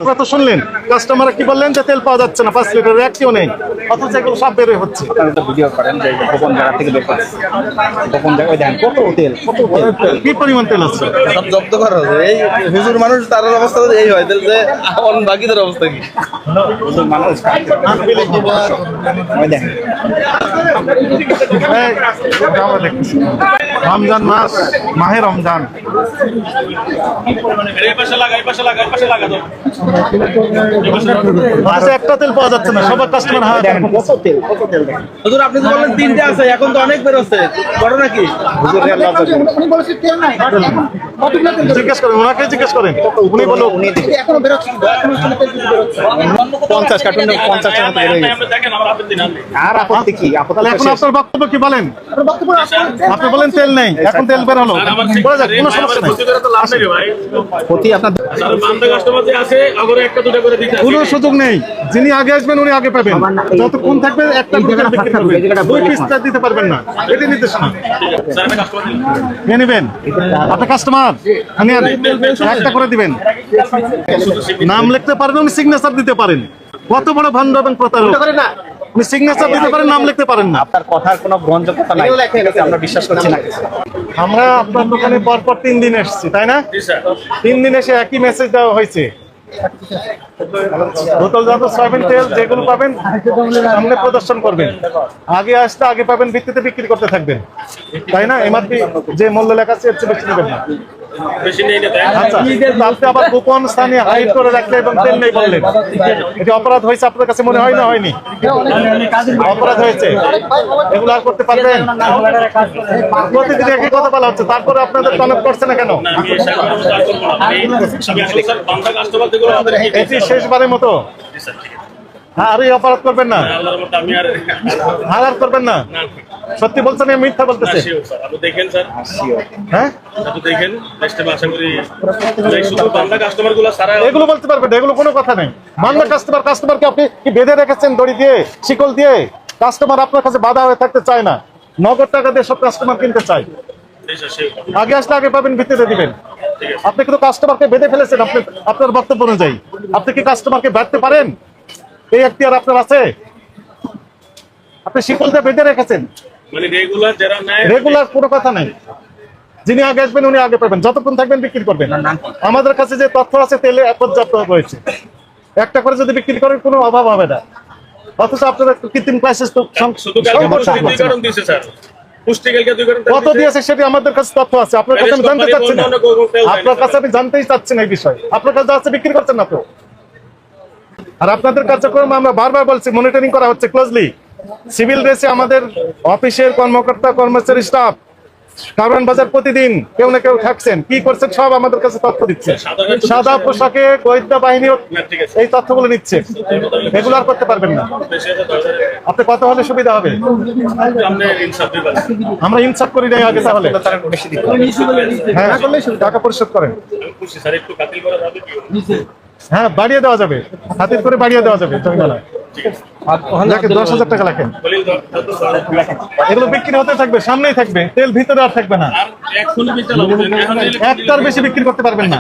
আপনারা তো শুনলেন কাস্টমার কি বললেন যে তেল পাওয়া যাচ্ছে না, 5 লিটারের একটিও নেই, অথচ এগুলো সব বের হচ্ছে। আপনারা তো ভিডিও করেন যে গোপন জায়গা থেকে বের করেন, গোপন জায়গায় দেখেন কত তেল, কি পরিমাণ তেল আছে? সব জব্দ করা হবে। এই হুজুর মানুষ তার অবস্থা তো এই হয় যে বাকিদের অবস্থা কি? হুজুর মানুষ ওই দেখেন এই, আমরা দেখতেছি রমজান মাস, মাহে রমজান, আচ্ছা একটা তেল পাওয়া যাচ্ছে না, সবার কাস্টমার হাত দেখেন কত তেল, কত তেল দেখেন। হুজুর আপনি তো বললেন 3টে আছে, এখন তো অনেক বের হচ্ছে, ঘটনা কি? হুজুরের লজ্জা দিন। জিজ্ঞেস করেন, ওনাকে জিজ্ঞেস করেন, উনি বলো। উনি দিবে 50 কার্টুন 50 টাকা বের হয়ে গেছে। আর আপত্তি কি? আপত্তি তাহলে এখন শেষ। আপনার বক্তব্য কি বলেন? আপনি বলেন তেল নেই, এখন তেল বের হলো, বলা যাক, কোনো সমস্যা নেই, প্রতি আপনার কোনো সুযোগ নেই। যিনি আগে আসবেন উনি আগে পাবেন, যতক্ষণ থাকবে একটা বিক্রি করবেন, 2 পিসটা দিতে পারবেন না, এটি নির্দেশনা। নিয়ে নেবেন আপনি কাস্টমার, একটা করে দিবেন, নাম লিখতে পারেন, উনি সিগনেচার দিতে পারেন। কত বড় ভণ্ড এবং প্রতারক, উনি সিগনেচার দিতে পারেন, নাম লিখতে পারেন না। আপনার কথার কোনো গ্রহণযোগ্যতা নাই, আমরা বিশ্বাস করছি না। আমরা আপনার দোকানে পরপর 3 দিন এসেছি, তাই না? 3 দিন এসে একই মেসেজ দেওয়া হয়েছে, বোতলজাত সয়াবিন তেল যেগুলো পাবেন সামনে প্রদর্শন করবেন, আগে আসতে আগে পাবেন, ভিত্তিতে বিক্রি করতে থাকবেন, তাই না? এমআরপি যে মূল্য লেখা আছে এর চেয়ে বেশি নেবেন না। আচ্ছা, আপনি আবার গোপন স্থানে হাইড করে রাখলে এবং তেল নেই বললেন, এটি অপরাধ হয়েছে আপনার কাছে মনে হয় না? হয়নি? অপরাধ হয়েছে, এগুলো আর করতে পারবেন? প্রতিদিন একই কথা বলা হচ্ছে, তারপরে আপনাদের টনক করছে না কেন? এটি শেষবারের মতো, আর এই অপরাধ করবেন না, আর করবেন না। সত্যি বলছেন, মিথ্যা বলতেছে? হ্যাঁ, এগুলো বলতে পারবেন, এগুলো কোনো কথা নেই। বাংলা কাস্টমারকে আপনি কি বেঁধে রেখেছেন দড়ি দিয়ে, শিকল দিয়ে? কাস্টমার আপনার কাছে বাধা হয়ে থাকতে চায় না, নগদ টাকা দিয়ে সব কাস্টমার কিনতে চায়। আগে আসলে আগে পাবেন, ভিত্তিতে দিবেন। আপনি কিন্তু কাস্টমারকে বেঁধে ফেলেছেন, আপনার বক্তব্য অনুযায়ী। আপনি কি কাস্টমারকে বাঁধতে পারেন? এই এখতিয়ার আপনার আছে? আপনি শিকল দিয়ে বেঁধে রেখেছেন, রেগুলার কোনো কথা নেই। যিনি আগে আসবেন উনি আগে পাবেন, যতক্ষণ থাকবেন বিক্রি করবেন। আমাদের কাছে যে তথ্য আছে তেলে পর্যাপ্ত রয়েছে, একটা করে যদি বিক্রি করেন কোনো অভাব হবে না, অথচ আপনারা কৃত্রিম ক্রাইসিস তো কত দিয়েছে সেটি আমাদের কাছে তথ্য আছে, আপনার কাছে আমি জানতে চাচ্ছি না, আপনার কাছে আমি জানতেই চাচ্ছি না এই বিষয়। আপনার কাছে আছে, বিক্রি করছেন না তো। আর আপনাদের কার্যক্রম আমরা বারবার বলছি, মনিটরিং করা হচ্ছে ক্লোজলি। সিভিল ড্রেসে আমাদের অফিসের কর্মকর্তা, কর্মচারী, স্টাফ কারওয়ান বাজার প্রতিদিন কেউ না কেউ থাকছেন, কি করছেন সব আমাদের কাছে তথ্য দিচ্ছে। সাদা পোশাকে গোয়েন্দা বাহিনীও এই তথ্যগুলো নিচ্ছে, এগুলো আর করতে পারবেন না। আপনি কত হলে সুবিধা হবে? আমরা ইনসাফ করি নাই আগে, তাহলে হ্যাঁ টাকা পরিশোধ করেন। হ্যাঁ, বাড়িয়ে দেওয়া যাবে, খাতির করে বাড়িয়ে দেওয়া যাবে। 10,000 টাকা লেখেন, এগুলো বিক্রি হতে থাকবে, সামনেই থাকবে, তেল ভিতরে আর থাকবে না। একটার বেশি বিক্রি করতে পারবেন না।